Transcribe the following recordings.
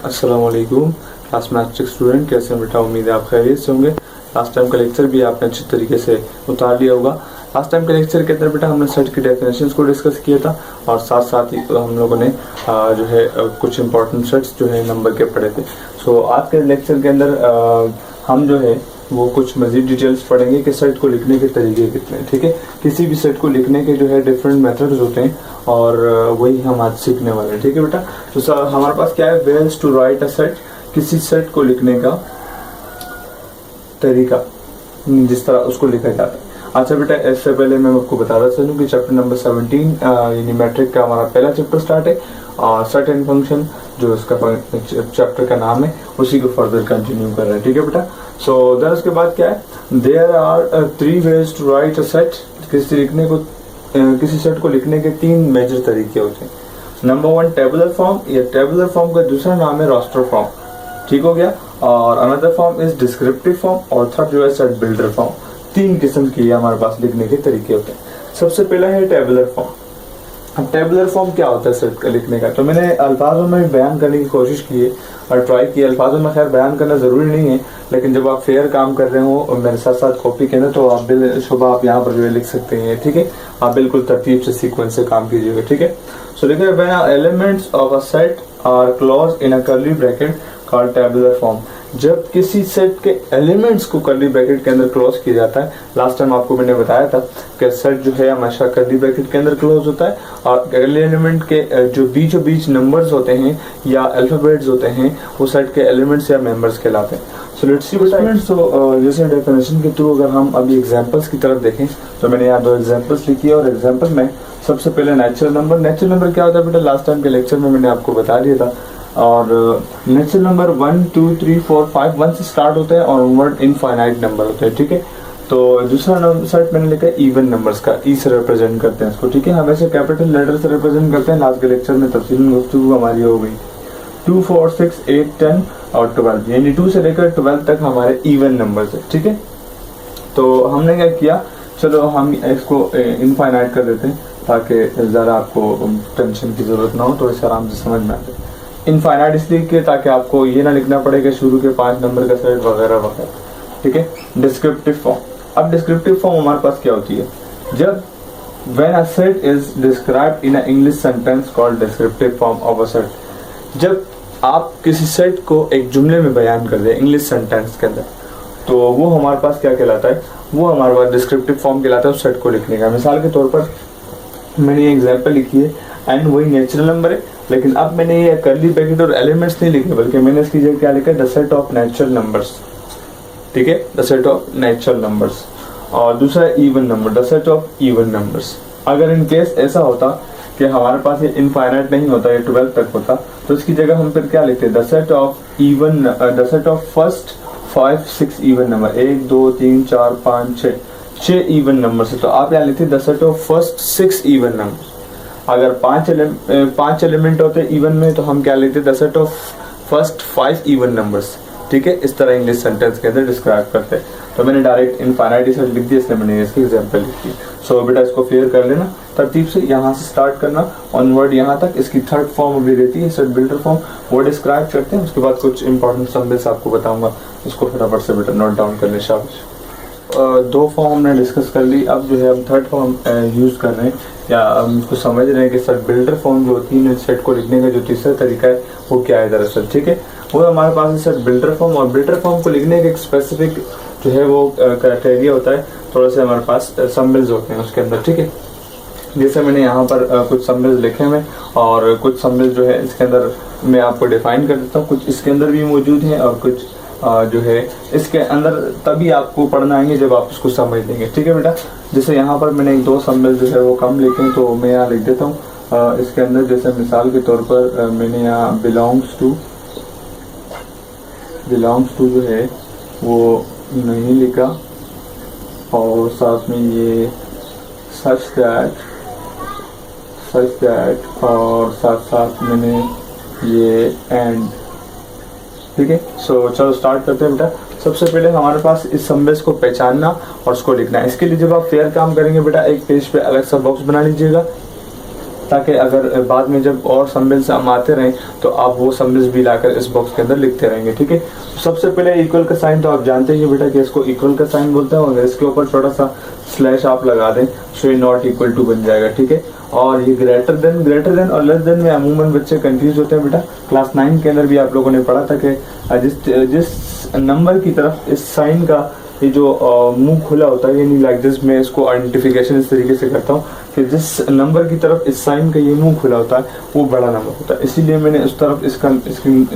अस्सलाम वालेकुम class matric student, कैसे हैं बेटा? उम्मीद है आप खैरियत से होंगे। लास्ट टाइम का लेक्चर भी आपने अच्छी तरीके से उतार लिया होगा। लास्ट टाइम के लेक्चर के अंदर बेटा हमने सेट की डेफिनेशंस को डिस्कस किया था और साथ साथ ही हम लोगों ने जो है कुछ इंपॉर्टेंट सेट्स जो है नंबर के पढ़े थे। सो आज के लेक्चर के अंदर हम जो है वो कुछ मजीद डिटेल्स पढ़ेंगे कि सेट को लिखने के तरीके कितने हैं। ठीक है, किसी भी सेट को लिखने के जो है डिफरेंट मेथड्स होते हैं और वही हम आज सीखने वाले हैं। ठीक है बेटा, तो सर हमारे पास क्या है, ways to write a set, किसी सेट को लिखने का तरीका, जिस तरह उसको लिखा जाता है। अच्छा बेटा, इससे पहले मैं आपको बताता चलूं कि चैप्टर नंबर 17 यानी मैट्रिक का हमारा पहला चैप्टर स्टार्ट है और सेट एंड फंक्शन जो इसका चैप्टर का नाम है उसी को फर्दर कंटिन्यू कर रहे हैं। ठीक है बेटा, सो देन उसके बाद क्या है, there are 3 ways to write a set, किसी सेट को लिखने के 3 मेजर तरीके होते हैं। नंबर 1 टेबुलर फॉर्म, या टेबुलर फॉर्म का दूसरा नाम है रोस्टर फॉर्म। ठीक हो गया, और another form is descriptive form और थर्ड जो है सेट बिल्डर फॉर्म। 3 किस्म के हमारे पास लिखने के तरीके होते हैं। सबसे पहला है टेबुलर फॉर्म। अब टेबुलर फॉर्म क्या होता है सेट का लिखने का, तो मैंने अल्फाजों में बयान करने की कोशिश की है और ट्राई की। अल्फाजों में खैर बयान करना ज़रूरी नहीं है, लेकिन जब आप फेयर काम कर रहे हो और मेरे साथ साथ कॉपी के ना, तो आप बिलशुबा आप यहाँ पर जो है लिख सकते हैं। ठीक है, आप बिल्कुल तरतीब से सीक्वेंस से काम कीजिएगा। ठीक है, सो देखिए, when elements of a set are close in a curly bracket called tabular form. जब किसी सेट के एलिमेंट्स को कर्ली ब्रैकेट के अंदर क्लोज किया जाता है, लास्ट टाइम आपको मैंने बताया था कि सेट जो है हमेशा कर्ली ब्रैकेट के अंदर क्लोज होता है और कर्ली एलिमेंट के जो बीचों बीच नंबर्स होते हैं या अल्फाबेट्स होते हैं वो सेट के एलिमेंट्स या मेंबर्स कहलाते हैं। सो लेट्स सी स्टूडेंट्स, तो जैसे डेफिनेशन के थ्रू अगर हम अभी एग्जांपल्स की तरफ देखें तो मैंने यहाँ 2 एग्जांपल्स लिखी है और एग्जांपल में सबसे पहले नेचुरल नंबर। नेचुरल नंबर क्या होता है बेटा, लास्ट टाइम के लेक्चर में मैंने आपको बता दिया था। और नेचुरल नंबर 1 2 3 4 5 1 से स्टार्ट होता है और ओनवर्ड इनफाइनाइट नंबर होते हैं। ठीक है, तो दूसरा सेट मैंने लिखा है इवन नंबर्स का, ई से रिप्रेजेंट करते हैं इसको। ठीक है, हमेशा कैपिटल लेटर से रिप्रेजेंट करते हैं। लास्ट के लेक्चर में तफसील गुफ्तगू हमारी हो गई। 2 4 6 8 10 और 12, यानी 2 से लेकर 12 तक हमारे इवन नंबर्स है। ठीक है, तो हमने क्या किया, चलो हम इसको इनफाइनाइट कर देते हैं ताकि ज़्यादा आपको टेंशन की ज़रूरत ना हो, तो इसे आराम से समझ में आ जाए। इनफाइनाइट इसलिए कि ताकि आपको ये ना लिखना पड़े कि शुरू के 5 नंबर का सेट वगैरह वगैरह। ठीक है, डिस्क्रिप्टिव फॉर्म। अब डिस्क्रिप्टिव फॉर्म हमारे पास क्या होती है, जब when a set is described in a English sentence called descriptive form of a set. जब आप किसी सेट को एक जुमले में बयान कर दें इंग्लिश सेंटेंस के अंदर, तो वो हमारे पास क्या कहलाता है, वो हमारे पास डिस्क्रिप्टिव फॉर्म कहलाता है उस सेट को लिखने का। मिसाल के तौर पर मैंने ये एग्जाम्पल लिखी है एंड वही नेचुरल नंबर है, लेकिन अब मैंने ये कर्ली ब्रैकेट और एलिमेंट्स नहीं लिखे, बल्कि मैंने इसकी जगह क्या लिखा है, the set of natural numbers. ठीक है, the set of natural numbers. और दूसरा even number, the set of even numbers. अगर इन केस ऐसा होता कि हमारे पास ये इनफाइनाइट नहीं होता, ये 12 तक होता, तो इसकी जगह हम फिर क्या लिखते हैं, the set of even, the set of first 5 6 even number, 1 2 3 4 5 6 even number से। तो आप यहाँ लिखते the set of first 6 even number. अगर 5 एलिमेंट होते इवन में, तो हम क्या लेते the set of first 5 even numbers. ठीक है, इस तरह इंग्लिश सेंटेंस के अंदर डिस्क्राइब करते हैं। तो मैंने डायरेक्ट इनफाइनाइट सेट लिख दिया, इसलिए मैंने इसकी एग्जांपल लिखी। सो बेटा इसको फेयर कर लेना तरतीब से, यहाँ से स्टार्ट करना ऑनवर्ड यहाँ तक। इसकी थर्ड फॉर्म अभी रहती है सेट बिल्डर फॉर्म, वो डिस्क्राइब करते हैं। उसके बाद कुछ इंपॉर्टेंट सिंबल्स आपको बताऊंगा, उसको फटाफट से बेटा नोट डाउन कर ले। शाबाश, 2 फॉर्म हमने डिस्कस कर ली। अब जो है हम थर्ड फॉर्म यूज़ कर रहे हैं या हम इसको समझ रहे हैं कि सेट बिल्डर फॉर्म जो होती है, सेट को लिखने का जो तीसरा तरीका है वो क्या है दरअसल। ठीक है, वो हमारे पास है सेट बिल्डर फॉर्म। और बिल्डर फॉर्म को लिखने का एक स्पेसिफिक जो है वो क्राइटेरिया होता है, थोड़ा से हमारे पास सिंबल्स होते हैं उसके अंदर। ठीक है, जैसे मैंने यहाँ पर कुछ सिंबल्स लिखे हैं और कुछ सिंबल्स जो है इसके अंदर मैं आपको डिफाइन कर देता हूँ। कुछ इसके अंदर भी मौजूद हैं और कुछ जो है इसके अंदर तभी आपको पढ़ना आएंगे जब आप उसको समझ लेंगे। ठीक है बेटा, जैसे यहाँ पर मैंने 1-2 सिंबल जो है वो कम लिखे हैं, तो मैं यहाँ लिख देता हूँ इसके अंदर। जैसे मिसाल के तौर पर मैंने यहाँ बिलोंग्स टू जो है वो नहीं लिखा, और साथ में ये सच दैट और साथ साथ मैंने ये एंड। ठीक है, सो चलो स्टार्ट करते हैं बेटा। सबसे पहले हमारे पास इस सिंबल्स को पहचानना और उसको लिखना है। इसके लिए जब आप फेयर काम करेंगे बेटा, एक पेज पे अलग सा बॉक्स बना लीजिएगा ताकि अगर बाद में जब और सम्बल्स हम आते रहें तो आप वो सम्बल्स भी लाकर इस बॉक्स के अंदर लिखते रहेंगे। ठीक है, सबसे पहले इक्वल का साइन तो आप जानते ही बेटा कि इसको इक्वल का साइन बोलते हैं, और इसके ऊपर छोटा सा स्लैश आप लगा दें सो ये नॉट इक्वल टू बन जाएगा। ठीक है, और ये ग्रेटर देन और लेस देन में अमूमन बच्चे कंफ्यूज होते हैं बेटा। क्लास 9 के अंदर भी आप लोगों ने पढ़ा था कि जिस नंबर की तरफ इस साइन का ये जो मुंह खुला होता है, यानी लाइक दिस, मैं इसको आइडेंटिफिकेशन इस तरीके से करता हूँ कि जिस नंबर की तरफ इस साइन का ये मुंह खुला होता है वो बड़ा नंबर होता है, इसीलिए मैंने उस तरफ इस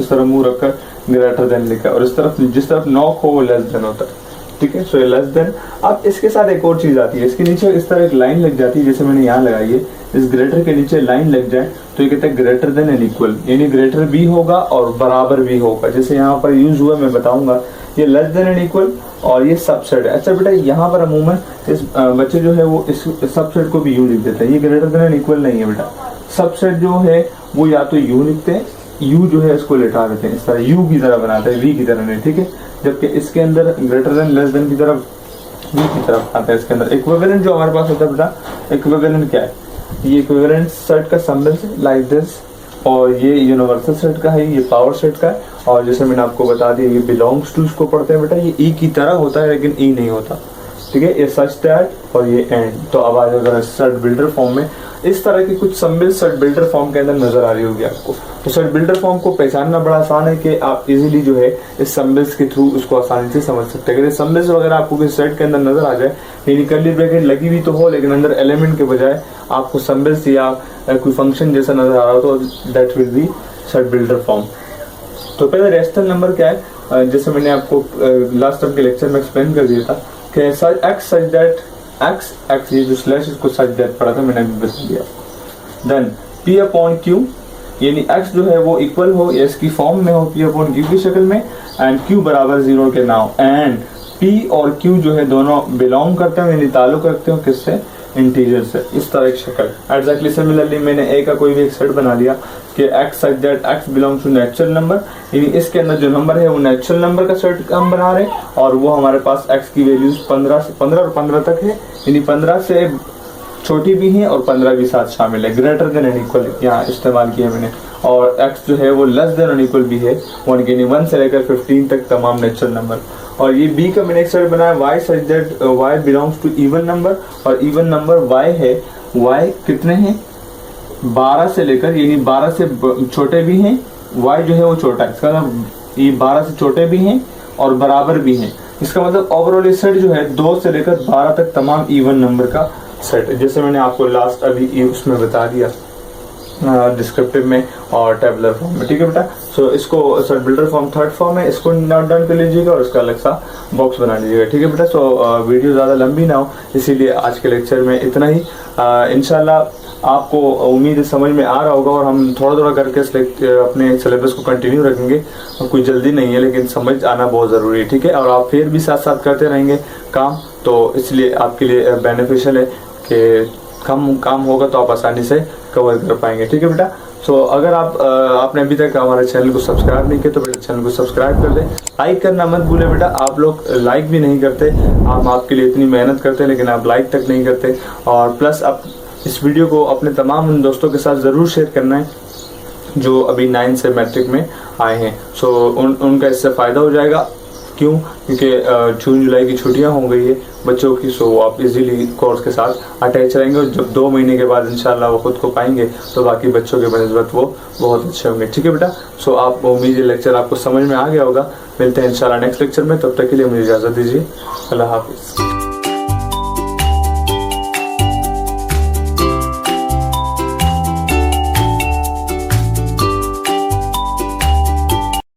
तरफ मुंह रखकर ग्रेटर देन लिखा, और इस तरफ जिस तरफ नॉक हो वो लेस देन होता है। ठीक है, सो लेस देन। अब इसके साथ एक और चीज आती है, इसके नीचे इस तरह एक लाइन लग जाती है, जैसे मैंने यहाँ लगाई है, इस ग्रेटर के नीचे लाइन लग जाए तो ये कहते हैं ग्रेटर देन एंड इक्वल, यानी ग्रेटर भी होगा और बराबर भी होगा। जैसे यहाँ पर यूज हुआ मैं बताऊंगा, ये लेस देन एंड इक्वल और ये सबसेट है। अच्छा बेटा, यहाँ पर अमूमन इस बच्चे जो है वो इस सबसेट को भी यू लिख देते हैं, ये ग्रेटर देन एंड इक्वल नहीं है बेटा। सबसेट जो है वो या तो यू लिखते हैं, यू जो है इसको लिटा देते हैं, इस तरह यू की तरह बनाते हैं, वी की तरह नहीं। ठीक है, जबकि इसके अंदर ग्रेटर देन लेस देन की तरफ वी की तरफ आता है। इसके अंदर इक्विवेलेंट जो हमारे पास होता है बेटा, इक्विवेलेंट क्या है, ये इक्विवेलेंट सेट का सिंबल है लाइक दिस, और ये यूनिवर्सल सेट का है, ये पावर सेट का है, और जैसे मैंने आपको बता दिया ये बिलोंग्स टू इसको पढ़ते हैं बेटा, ये ई की तरह होता है लेकिन ई नहीं होता। ठीक है, ये सच दैट और ये एंड। तो अब आज अगर सेट बिल्डर फॉर्म में इस तरह की कुछ सिंबल सेट बिल्डर फॉर्म के अंदर नजर आ रही होगी आपको, तो सेट बिल्डर फॉर्म को पहचानना बड़ा आसान है कि आप इजीली जो है इस सिंबल्स के थ्रू उसको आसानी से समझ सकते हैं। अगर ये सिंबल्स वगैरह आपको किसी सेट के अंदर नजर आ जाए, यानी कर्ली ब्रैकेट लगी हुई तो हो लेकिन अंदर एलिमेंट के बजाय आपको सिंबल्स या कोई फंक्शन जैसा नजर आ रहा हो, तो that will be set builder form. तो पहले रेशनल नंबर क्या है, जैसे मैंने आपको लास्ट टाइम के लेक्चर में एक्सप्लेन कर दिया था कि एक्स सच दैट एक्स ये जो स्लैश इसको सच दैट पढ़ा था मैंने अभी बता दिया। देन पी अपॉन क्यू, यानी एक्स जो है वो इक्वल हो या इसकी फॉर्म में हो पी अपॉन क्यू की शक्ल में, एंड क्यू बराबर 0 के ना हो, एंड पी और क्यू जो है दोनों बिलोंग करते हो यानी ताल्लुक रखते हो किससे, इंटीजर से, इस तरह की शक्ल। एग्जैक्टली सिमिलरली मैंने ए का कोई भी एक सेट बना लिया कि x such that x belongs to natural number, यानी इसके अंदर जो नंबर है वो नेचुरल नंबर का सेट हम बना रहे हैं, और वो हमारे पास एक्स की वैल्यूज 15 और 15 तक है, यानी 15 से छोटी भी है और 15 भी साथ शामिल है। ग्रेटर देन एंड इक्वल यहाँ इस्तेमाल किया मैंने, और x जो है वो लेस देन एंड इक्वल भी है 1 यानी 1 से लेकर 15 तक तमाम नेचुरल नंबर। और ये b का मैंने एक सेट बनाया y such that y belongs to even number, और इवन नंबर y है, y कितने हैं 12 से लेकर, यानी 12 से छोटे भी हैं, y जो है वो छोटा है, इसका मतलब ये 12 से छोटे भी हैं और बराबर भी हैं। इसका मतलब ओवरऑल ये सेट जो है 2 से लेकर 12 तक तमाम इवन नंबर का सेट, जैसे मैंने आपको लास्ट अभी उसमें बता दिया डिस्क्रिप्टिव में और टेबुलर फॉर्म में। ठीक है बेटा, सो इसको set builder form third form है, इसको नोट डाउन कर लीजिएगा और इसका अलग सा बॉक्स बना लीजिएगा। ठीक है बेटा, सो वीडियो ज़्यादा लंबी ना हो इसीलिए आज के लेक्चर में इतना ही। इंशाल्लाह आपको उम्मीद समझ में आ रहा होगा, और हम थोड़ा थोड़ा करके अपने सिलेबस को कंटिन्यू रखेंगे, कोई जल्दी नहीं है लेकिन समझ आना बहुत ज़रूरी है। ठीक है, और आप फिर भी साथ साथ करते रहेंगे काम, तो इसलिए आपके लिए बेनिफिशियल है कि कम काम होगा तो आप आसानी से कवर कर पाएंगे। ठीक है बेटा, सो अगर आपने अभी तक हमारे चैनल को सब्सक्राइब नहीं किया तो बेटा चैनल को सब्सक्राइब कर दें, लाइक करना मत भूले बेटा। आप लोग लाइक भी नहीं करते, हम आपके लिए इतनी मेहनत करते हैं लेकिन आप लाइक तक नहीं करते, और प्लस आप इस वीडियो को अपने तमाम उन दोस्तों के साथ ज़रूर शेयर करना है जो अभी 9 से मैट्रिक में आए हैं। सो उनका इससे फ़ायदा हो जाएगा, क्यों, क्योंकि जून जुलाई की छुट्टियां हो गई है बच्चों की, सो आप इजीली कोर्स के साथ अटैच रहेंगे, और जब 2 महीने के बाद इंशाल्लाह वो खुद को पाएंगे तो बाकी बच्चों के बनस्बत वो बहुत अच्छे होंगे। ठीक है बेटा, सो आप उम्मीद है लेक्चर आपको समझ में आ गया होगा। मिलते हैं इंशाल्लाह नेक्स्ट लेक्चर में, तब तक के लिए मुझे इजाज़त दीजिए, अल्लाह हाफिज़।